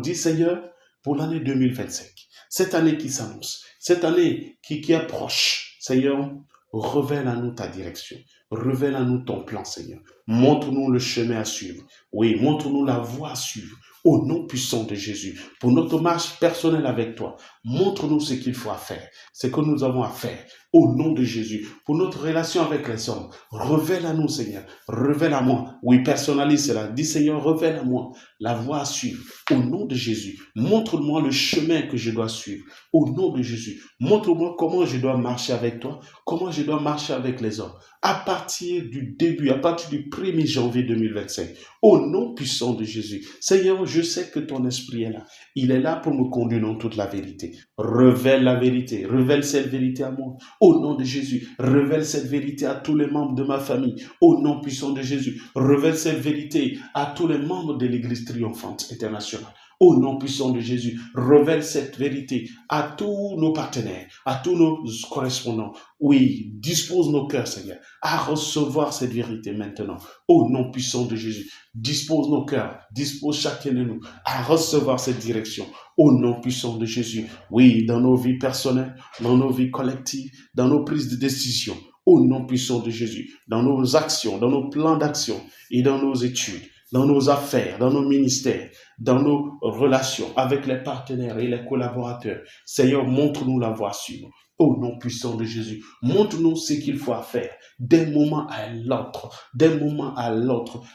dis Seigneur, pour l'année 2025, cette année qui s'annonce, cette année qui approche, Seigneur, révèle à nous ta direction, révèle à nous ton plan, Seigneur. Montre-nous le chemin à suivre. Oui, montre-nous la voie à suivre. Au nom puissant de Jésus, pour notre marche personnelle avec toi, montre-nous ce qu'il faut faire, ce que nous avons à faire. Au nom de Jésus, pour notre relation avec les hommes, révèle à nous, Seigneur, révèle à moi. Oui, personnalise cela. Dis, Seigneur, révèle à moi la voie à suivre. Au nom de Jésus, montre-moi le chemin que je dois suivre. Au nom de Jésus, montre-moi comment je dois marcher avec toi, comment je dois marcher avec les hommes. À partir du début, à partir du 1er janvier 2025, au nom puissant de Jésus. Seigneur, je sais que ton esprit est là. Il est là pour me conduire dans toute la vérité. Révèle la vérité. Révèle cette vérité à moi. Au nom de Jésus. Révèle cette vérité à tous les membres de ma famille. Au nom puissant de Jésus. Révèle cette vérité à tous les membres de l'Église triomphante internationale. Au nom puissant de Jésus, révèle cette vérité à tous nos partenaires, à tous nos correspondants. Oui, dispose nos cœurs, Seigneur, à recevoir cette vérité maintenant. Au nom puissant de Jésus, dispose nos cœurs, dispose chacun de nous à recevoir cette direction. Au nom puissant de Jésus, oui, dans nos vies personnelles, dans nos vies collectives, dans nos prises de décision. Au nom puissant de Jésus, dans nos actions, dans nos plans d'action et dans nos études. dans nos affaires, dans nos ministères, dans nos relations avec les partenaires et les collaborateurs. Seigneur, montre-nous la voie à suivre. Au nom puissant de Jésus, montre-nous ce qu'il faut faire d'un moment à l'autre,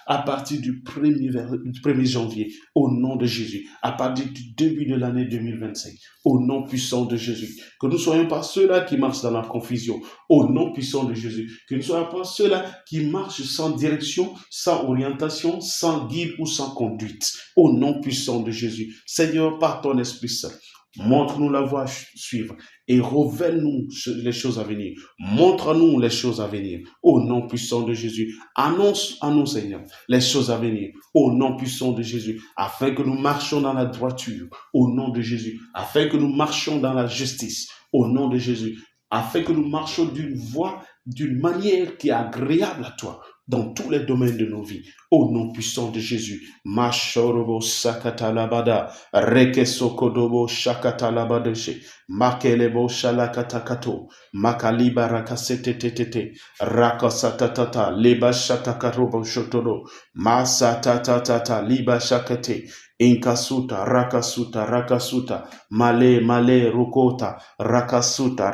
à partir du 1er janvier, au nom de Jésus, à partir du début de l'année 2025, au nom puissant de Jésus. Que nous ne soyons pas ceux-là qui marchent dans la confusion, au nom puissant de Jésus. Que nous ne soyons pas ceux-là qui marchent sans direction, sans orientation, sans guide ou sans conduite, au nom puissant de Jésus. Seigneur, par ton Esprit Saint, montre-nous la voie à suivre et révèle-nous les choses à venir. Montre-nous les choses à venir. Au nom puissant de Jésus, annonce à nous, Seigneur, les choses à venir. Au nom puissant de Jésus, afin que nous marchions dans la droiture. Au nom de Jésus, afin que nous marchions dans la justice. Au nom de Jésus, afin que nous marchions d'une manière qui est agréable à toi, dans tous les domaines de nos vies. Au nom puissant de Jésus. Mashorobo sakatalabada, rekesokodobo shakatalabadeshe, makelebo shalakatakato, makaliba rakasetetetete, rakasatatata, liba shatakarobo shotoro, masatatata, liba shakate, inkasuta, rakasuta, male, rukota, rakasuta,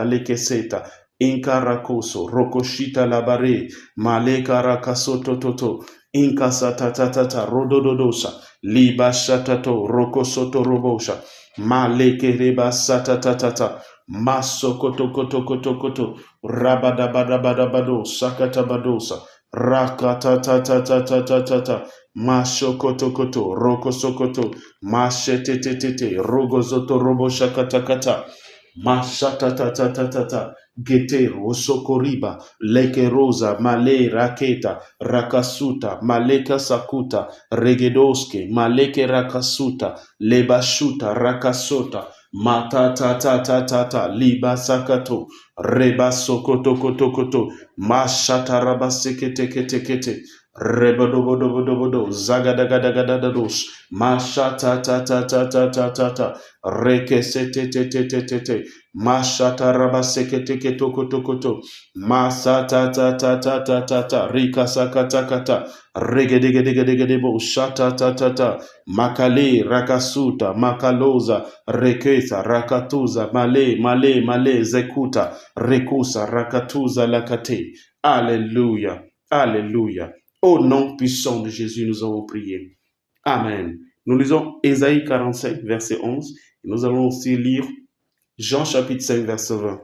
lekeseta, Inka rakoso, rokoshita labare, maleka rakasoto toto, inka satatatata, rodododosa, liba shatato, rokosoto robosha, maleke reba satatatata, masokoto, rabadabadabadabado, sakatabadosa, rakatatatatata, mashokoto, rokosokoto, mashetetete, rogozoto robosha katakata, Mashatatatata, Gete, Rosokoriba, Leke Rosa, Male, Raketa, Rakasuta, Maleka Sakuta, Regedoske, Maleke Rakasuta, Lebashuta, Rakasota, Matatatatata, Liba Sakato, Reba Sokoto, Mashataraba Sekete, Rebodobodobodobodo, Zagadagadagadadados, Mashatatatata, Rekesetetetetete, Mashatarabaseketeketokotokoto, Masatatatata, Rikasakatakata, Regedegedegedegedebo, Shatatatata, Makale, Rakasuta, Makaloza, Rekesa, Rakatuza, Male, Zekuta, Rekusa, Rakatuza, Lakate. Alléluia, Alléluia. Au nom puissant de Jésus, nous avons prié. Amen. Nous lisons Ésaïe 45, verset 11. Et nous allons aussi lire Jean chapitre 5, verset 20.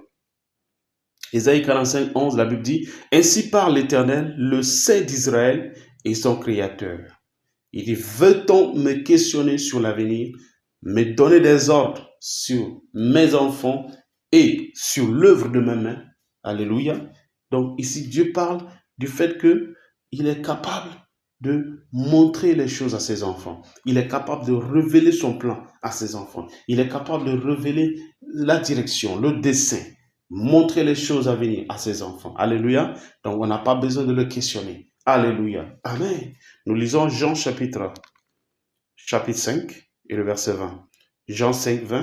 Ésaïe 45, 11, la Bible dit « Ainsi parle l'Éternel, le Saint d'Israël et son Créateur. Il dit, veut-on me questionner sur l'avenir, me donner des ordres sur mes enfants et sur l'œuvre de mes mains. » Alléluia. Donc ici, Dieu parle du fait qu'il est capable de montrer les choses à ses enfants. Il est capable de révéler son plan à ses enfants. Il est capable de révéler la direction, le dessein, montrer les choses à venir à ses enfants. Alléluia. Donc on n'a pas besoin de le questionner. Alléluia. Amen. Nous lisons Jean chapitre 5 et le verset 20. Jean 5, 20,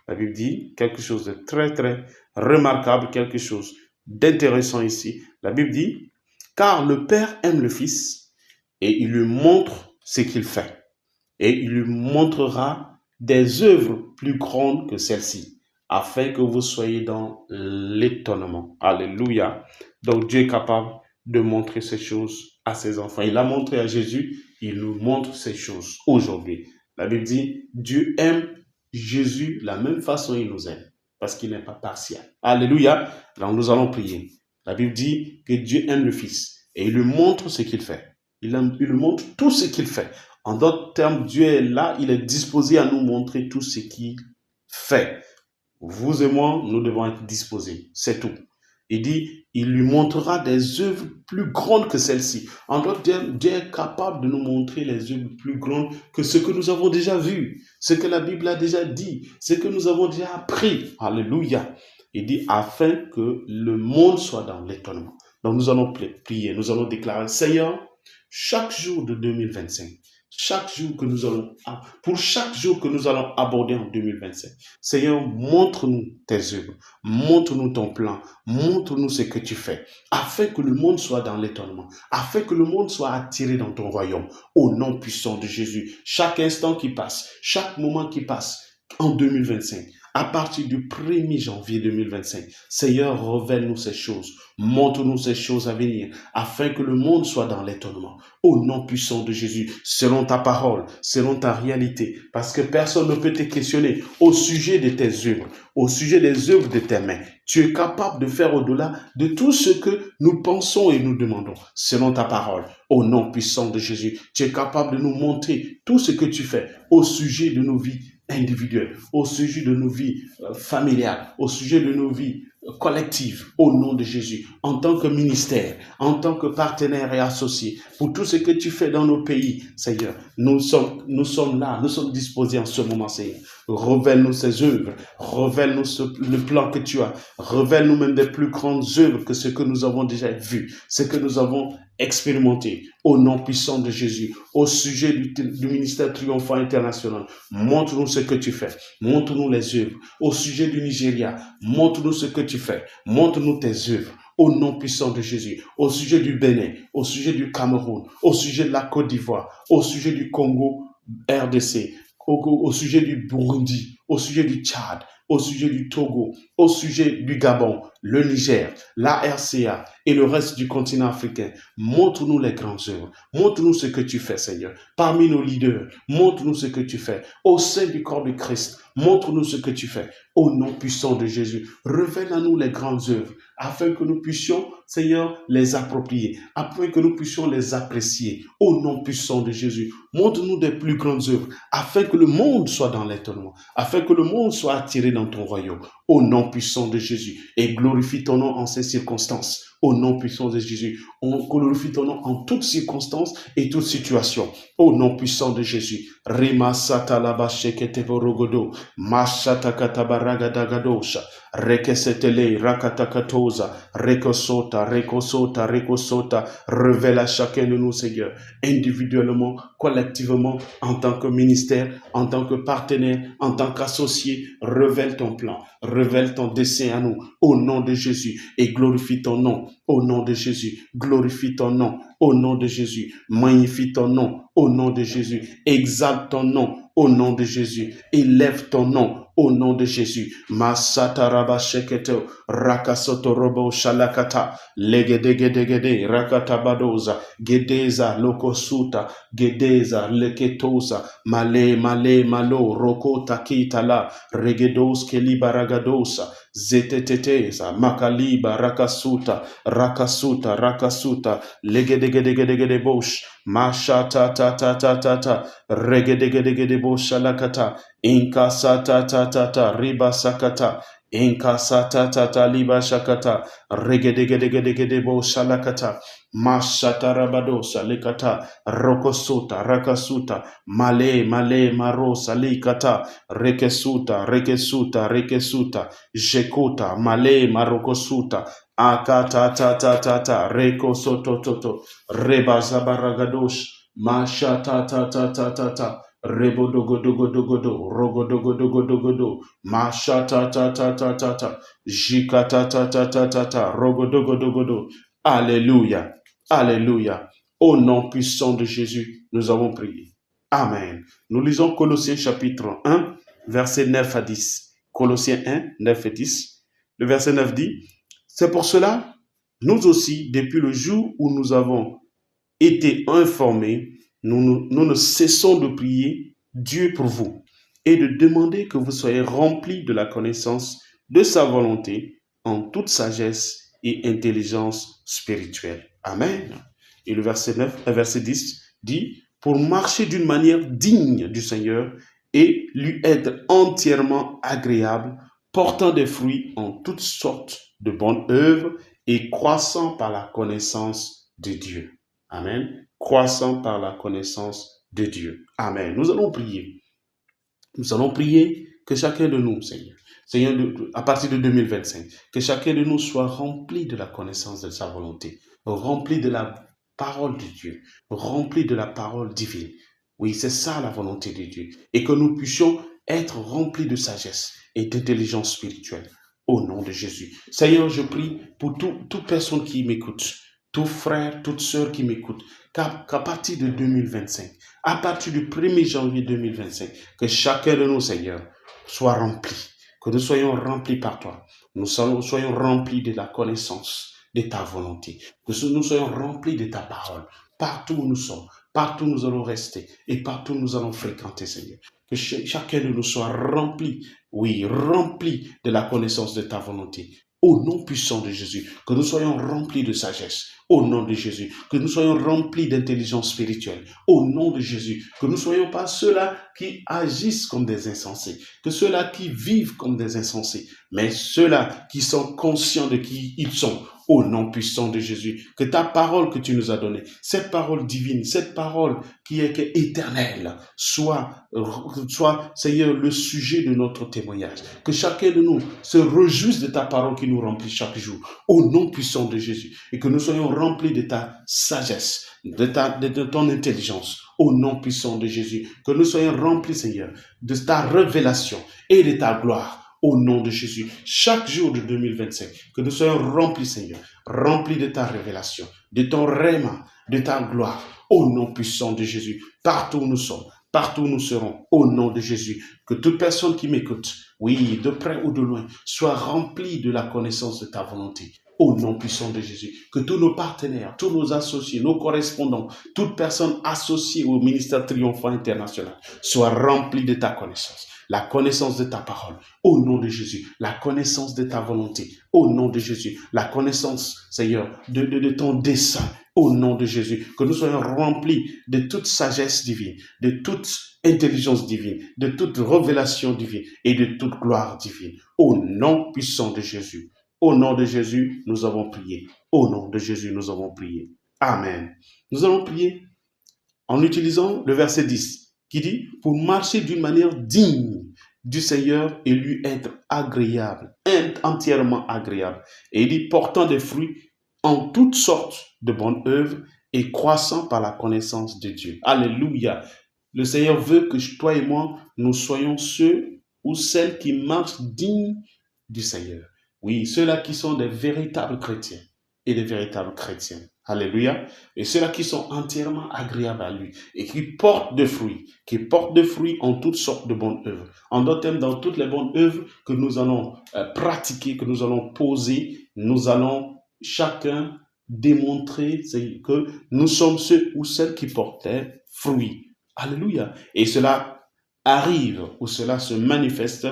la Bible dit quelque chose de très, très remarquable, quelque chose d'intéressant ici. La Bible dit, car le Père aime le Fils et il lui montre ce qu'il fait. Et il lui montrera des œuvres plus grandes que celles-ci, afin que vous soyez dans l'étonnement. Alléluia. Donc Dieu est capable de montrer ces choses à ses enfants. Il a montré à Jésus, il nous montre ces choses aujourd'hui. La Bible dit, Dieu aime Jésus de la même façon il nous aime, parce qu'il n'est pas partial. Alléluia. Donc nous allons prier. La Bible dit que Dieu aime le Fils et il lui montre ce qu'il fait. Il lui montre tout ce qu'il fait. En d'autres termes, Dieu est là, il est disposé à nous montrer tout ce qu'il fait. Vous et moi, nous devons être disposés. C'est tout. Il dit, il lui montrera des œuvres plus grandes que celles-ci. En d'autres termes, Dieu est capable de nous montrer les œuvres plus grandes que ce que nous avons déjà vu, ce que la Bible a déjà dit, ce que nous avons déjà appris. Alléluia. Il dit, afin que le monde soit dans l'étonnement. Donc nous allons prier, nous allons déclarer, Seigneur, chaque jour de 2025, chaque jour que nous allons, pour chaque jour que nous allons aborder en 2025. Seigneur, montre-nous tes œuvres, montre-nous ton plan, montre-nous ce que tu fais, afin que le monde soit dans l'étonnement, afin que le monde soit attiré dans ton royaume, au nom puissant de Jésus. Chaque instant qui passe, chaque moment qui passe en 2025, à partir du 1er janvier 2025, Seigneur, révèle-nous ces choses, montre-nous ces choses à venir, afin que le monde soit dans l'étonnement. Au nom puissant de Jésus, selon ta parole, selon ta réalité, parce que personne ne peut te questionner au sujet de tes œuvres, au sujet des œuvres de tes mains. Tu es capable de faire au-delà de tout ce que nous pensons et nous demandons, selon ta parole. Au nom puissant de Jésus, tu es capable de nous montrer tout ce que tu fais au sujet de nos vies individuelles, au sujet de nos vies familiales, au sujet de nos vies collectives, au nom de Jésus, en tant que ministère, en tant que partenaire et associé, pour tout ce que tu fais dans nos pays, Seigneur. Nous sommes là, nous sommes disposés en ce moment, Seigneur. Révèle-nous ces œuvres, révèle-nous le plan que tu as, révèle-nous même des plus grandes œuvres que ce que nous avons déjà vu, ce que nous avons expérimenté, au nom puissant de Jésus, au sujet du ministère triomphant international. Montre-nous ce que tu fais, montre-nous les œuvres. Au sujet du Nigeria, montre-nous ce que tu fais, montre-nous tes œuvres. Au nom puissant de Jésus, au sujet du Bénin, au sujet du Cameroun, au sujet de la Côte d'Ivoire, au sujet du Congo, RDC, au sujet du Burundi, au sujet du Tchad, au sujet du Togo, au sujet du Gabon, le Niger, la RCA et le reste du continent africain. Montre-nous les grandes œuvres. Montre-nous ce que tu fais, Seigneur. Parmi nos leaders, montre-nous ce que tu fais. Au sein du corps de Christ, montre-nous ce que tu fais. Au nom puissant de Jésus, révèle à nous les grandes œuvres, afin que nous puissions, Seigneur, les approprier, afin que nous puissions les apprécier. Au nom puissant de Jésus, montre-nous des plus grandes œuvres, afin que le monde soit dans l'étonnement, afin que le monde soit attiré dans ton royaume. Au nom puissant de Jésus, et glorifie ton nom en ces circonstances. Au nom puissant de Jésus, on glorifie ton nom en toutes circonstances et toutes situations. Au nom puissant de Jésus. Rima sata laba shekete borogodo, mashata katabaragadagadosha, rekesetele rakatakatoza, rekosota, rekosota, rekosota. Révèle à chacun de nous, Seigneur, individuellement, collectivement, en tant que ministère, en tant que partenaire, en tant qu'associé. Révèle ton plan, révèle ton dessein à nous, au nom de Jésus, et glorifie ton nom. Au nom de Jésus, glorifie ton nom. Au nom de Jésus, magnifie ton nom. Au nom de Jésus, exalte ton nom. Au nom de Jésus, élève ton nom. Au nom de Jésus, Masata Raba Sheketo, Rakasoto Robo Shalakata, Legedegedegede, Rakata Badoza, Gedeza, Lokosuta, Gedeza, Leketosa, Male, Male, Malo, Roko Takitala, Regedos Kelibaragadosa, Zeteteteza, Makaliba, Rakasuta, Rakasuta, Rakasuta, Legedegedegede Bosh, Mashata ta ta ta ta, Regedegedegede Boshalakata, Inka sata ta ta ta riba sakata. Inka sata ta ta liba shakata. Regedegedegede bo shalakata. Mashata rabado shalikata. Rokosota rakasuta. Male male maro salikata. Rekesuta rekesuta rekesuta. Jekuta male marokosuta. Akata ta ta ta ta. Reko soto toto. Reba zabaragadosh. Mashata ta ta ta ta ta. Rebodogodogodogodo, rogodogodogodogodo, mashata ta ta ta ta ta, jikata ta ta ta ta ta, rogodogodogodo. Alléluia, alléluia. Au nom puissant de Jésus, nous avons prié. Amen. Nous lisons Colossiens chapitre 1, versets 9 à 10. Colossiens 1, 9 et 10. Le verset 9 dit, c'est pour cela, nous aussi, depuis le jour où nous avons été informés, nous ne cessons de prier Dieu pour vous et de demander que vous soyez remplis de la connaissance de sa volonté en toute sagesse et intelligence spirituelle. Amen. Et le verset 10 dit, pour marcher d'une manière digne du Seigneur et lui être entièrement agréable, portant des fruits en toutes sortes de bonnes œuvres et croissant par la connaissance de Dieu. Amen. Croissant par la connaissance de Dieu. Amen. Nous allons prier. Nous allons prier que chacun de nous, Seigneur, à partir de 2025, que chacun de nous soit rempli de la connaissance de sa volonté, rempli de la parole de Dieu, rempli de la parole divine. Oui, c'est ça la volonté de Dieu. Et que nous puissions être remplis de sagesse et d'intelligence spirituelle. Au nom de Jésus. Seigneur, je prie pour toute personne qui m'écoute, tout frère, toute sœur qui m'écoute, qu'à partir de 2025, à partir du 1er janvier 2025, que chacun de nous, Seigneur, soit rempli, que nous soyons remplis par toi. Nous soyons remplis de la connaissance de ta volonté, que nous soyons remplis de ta parole, partout où nous sommes. Partout nous allons rester et partout nous allons fréquenter, Seigneur. Que chacun de nous soit rempli, oui, rempli de la connaissance de ta volonté. Au nom puissant de Jésus, que nous soyons remplis de sagesse. Au nom de Jésus, que nous soyons remplis d'intelligence spirituelle. Au nom de Jésus, que nous ne soyons pas ceux-là qui agissent comme des insensés, que ceux-là qui vivent comme des insensés, mais ceux-là qui sont conscients de qui ils sont. Au nom puissant de Jésus, que ta parole que tu nous as donnée, cette parole divine, cette parole qui est éternelle, soit, Seigneur, le sujet de notre témoignage. Que chacun de nous se réjouisse de ta parole qui nous remplit chaque jour. Au nom puissant de Jésus. Et que nous soyons remplis de ta sagesse, de ton intelligence. Au nom puissant de Jésus. Que nous soyons remplis, Seigneur, de ta révélation et de ta gloire. Au nom de Jésus, chaque jour de 2025, que nous soyons remplis, Seigneur, remplis de ta révélation, de ton rhéma, de ta gloire, au nom puissant de Jésus, partout où nous sommes, partout où nous serons, au nom de Jésus, que toute personne qui m'écoute, oui, de près ou de loin, soit remplie de la connaissance de ta volonté. Au nom puissant de Jésus, que tous nos partenaires, tous nos associés, nos correspondants, toute personne associée au ministère triomphant international soient remplis de ta connaissance, la connaissance de ta parole, au nom de Jésus, la connaissance de ta volonté, au nom de Jésus, la connaissance, Seigneur, de ton dessein, au nom de Jésus, que nous soyons remplis de toute sagesse divine, de toute intelligence divine, de toute révélation divine et de toute gloire divine, au nom puissant de Jésus. Au nom de Jésus, nous avons prié. Au nom de Jésus, nous avons prié. Amen. Nous allons prier en utilisant le verset 10 qui dit « Pour marcher d'une manière digne du Seigneur et lui être agréable, entièrement agréable. » Et il dit « Portant des fruits en toutes sortes de bonnes œuvres et croissant par la connaissance de Dieu. » Alléluia. Le Seigneur veut que toi et moi, nous soyons ceux ou celles qui marchent dignes du Seigneur. Oui, ceux-là qui sont des véritables chrétiens et des véritables chrétiens. Alléluia. Et ceux-là qui sont entièrement agréables à lui et qui portent de fruits en toutes sortes de bonnes œuvres. En d'autres termes, dans toutes les bonnes œuvres que nous allons pratiquer, que nous allons poser, nous allons chacun démontrer que nous sommes ceux ou celles qui portent des fruits. Alléluia. Et cela arrive ou cela se manifeste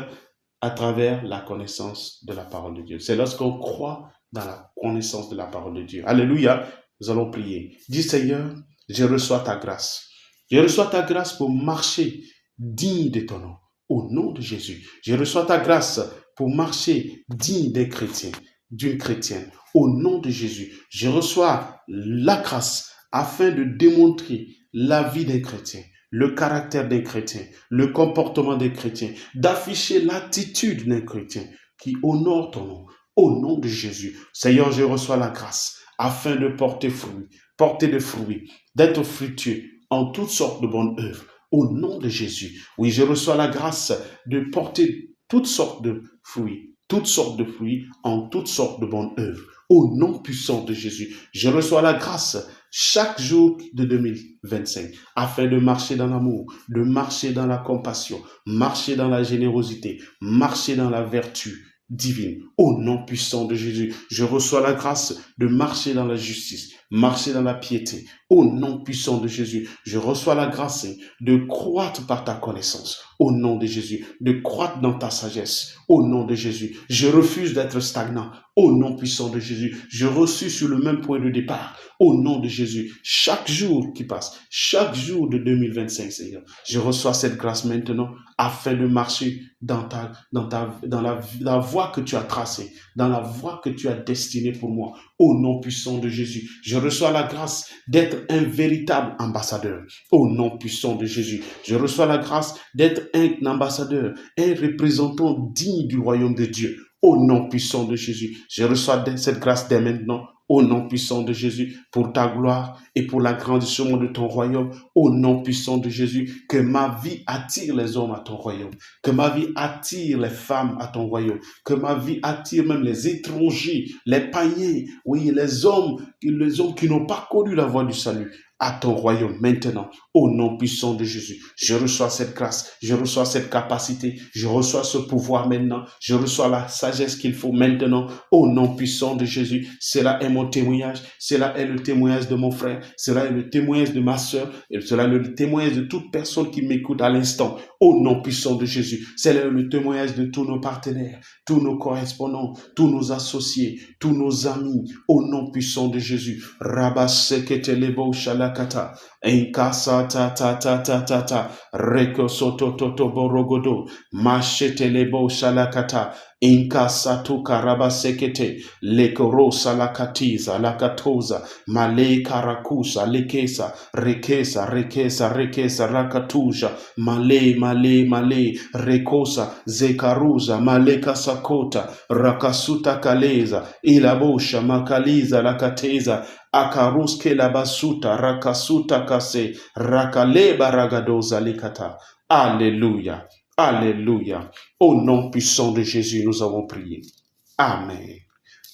à travers la connaissance de la parole de Dieu. C'est lorsqu'on croit dans la connaissance de la parole de Dieu. Alléluia. Nous allons prier. Dis Seigneur, je reçois ta grâce. Je reçois ta grâce pour marcher digne de ton nom. Au nom de Jésus. Je reçois ta grâce pour marcher digne d'un chrétien, d'une chrétienne. Au nom de Jésus. Je reçois la grâce afin de démontrer la vie d'un chrétien, le caractère des chrétiens, le comportement des chrétiens, d'afficher l'attitude d'un chrétien qui honore ton nom. Au nom de Jésus, Seigneur, je reçois la grâce afin de porter des fruits, d'être fructueux en toutes sortes de bonnes œuvres. Au nom de Jésus, oui, je reçois la grâce de porter toutes sortes de fruits en toutes sortes de bonnes œuvres. Au nom puissant de Jésus, je reçois la grâce chaque jour de 2025, afin de marcher dans l'amour, de marcher dans la compassion, marcher dans la générosité, marcher dans la vertu divine. Au nom puissant de Jésus, je reçois la grâce de marcher dans la justice, marcher dans la piété. Au nom puissant de Jésus, je reçois la grâce de croître par ta connaissance. Au nom de Jésus, de croître dans ta sagesse. Au nom de Jésus, je refuse d'être stagnant. Au nom puissant de Jésus, je reçus sur le même point de départ. Au nom de Jésus, chaque jour qui passe, chaque jour de 2025, Seigneur, je reçois cette grâce maintenant afin de marcher dans la voie que tu as tracée, dans la voie que tu as destinée pour moi. Au nom puissant de Jésus, je reçois la grâce d'être un véritable ambassadeur. Au nom puissant de Jésus, je reçois la grâce d'être un ambassadeur, un représentant digne du royaume de Dieu. Au nom puissant de Jésus, je reçois cette grâce dès maintenant. au nom puissant de Jésus, pour ta gloire et pour l'agrandissement de ton royaume, au nom puissant de Jésus, que ma vie attire les hommes à ton royaume, que ma vie attire les femmes à ton royaume, que ma vie attire même les étrangers, les païens, oui, les hommes qui n'ont pas connu la voie du salut, à ton royaume maintenant, au nom puissant de Jésus. Je reçois cette grâce, je reçois cette capacité, je reçois ce pouvoir maintenant, je reçois la sagesse qu'il faut maintenant, au nom puissant de Jésus. Cela est mon témoignage, cela est le témoignage de mon frère, cela est le témoignage de ma sœur, et cela est le témoignage de toute personne qui m'écoute à l'instant, au nom puissant de Jésus. C'est le témoignage de tous nos partenaires, tous nos correspondants, tous nos associés, tous nos amis, au nom puissant de Jésus. Rabaseketelebo shalakata, enkasa ta ta ta ta ta ta, reko soto toto borogodo, mashetelebo shalakata, inkasa tu karabasekete, lekoro salakatiza, lakatoza, male karakusa, lekesa, rekesa, rakatuja, male, rekosa, zekaruza, maleka sakota, rakasuta kaleza, ilabosha, makaliza, lakateza, akaruske la basuta, rakasuta kase, rakaleba ragadoza likata. Alléluia, alléluia. Au nom puissant de Jésus, nous avons prié. Amen.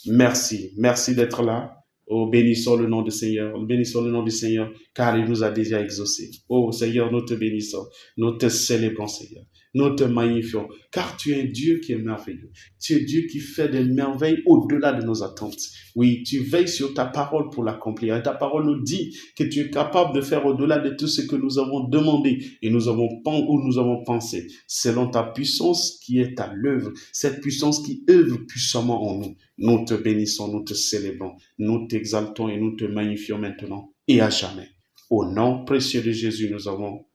Merci d'être là. Oh, bénissons le nom du Seigneur, car il nous a déjà exaucés. Oh Seigneur, nous te bénissons, nous te célébrons, Seigneur, nous te magnifions, car tu es un Dieu qui est merveilleux. Tu es Dieu qui fait des merveilles au-delà de nos attentes. Oui, tu veilles sur ta parole pour l'accomplir. Et ta parole nous dit que tu es capable de faire au-delà de tout ce que nous avons demandé et nous avons pensé, selon ta puissance qui est à l'œuvre, cette puissance qui œuvre puissamment en nous. Nous te bénissons, nous te célébrons, nous t'exaltons et nous te magnifions maintenant et à jamais. Au nom précieux de Jésus, nous avons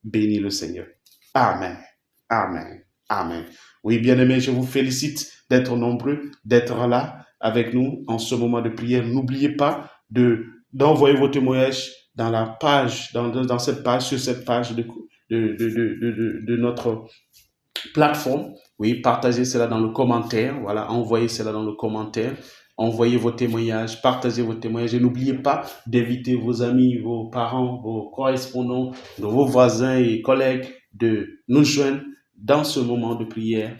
béni le Seigneur. Amen. Amen. Amen. Oui, bien-aimés, je vous félicite d'être nombreux, d'être là avec nous en ce moment de prière. N'oubliez pas d'envoyer vos témoignages dans la page, dans cette page, sur cette page de notre plateforme. Oui, partagez cela dans le commentaire. Voilà, envoyez cela dans le commentaire. Envoyez vos témoignages, partagez vos témoignages et n'oubliez pas d'inviter vos amis, vos parents, vos correspondants, vos voisins et collègues de nous joindre dans ce moment de prière,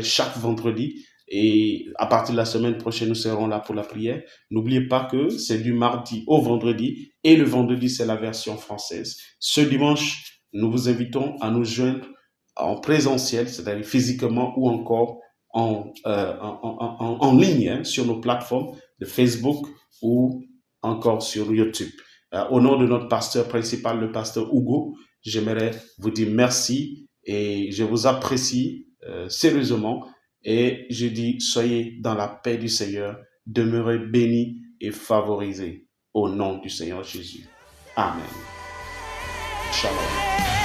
chaque vendredi. Et à partir de la semaine prochaine, nous serons là pour la prière. N'oubliez pas que c'est du mardi au vendredi et le vendredi, c'est la version française. Ce dimanche, nous vous invitons à nous joindre en présentiel, c'est-à-dire physiquement ou encore en ligne, sur nos plateformes de Facebook ou encore sur YouTube. Au nom de notre pasteur principal, le pasteur Hugo, j'aimerais vous dire merci et je vous apprécie sérieusement et je dis soyez dans la paix du Seigneur, demeurez bénis et favorisés au nom du Seigneur Jésus. Amen. Shalom.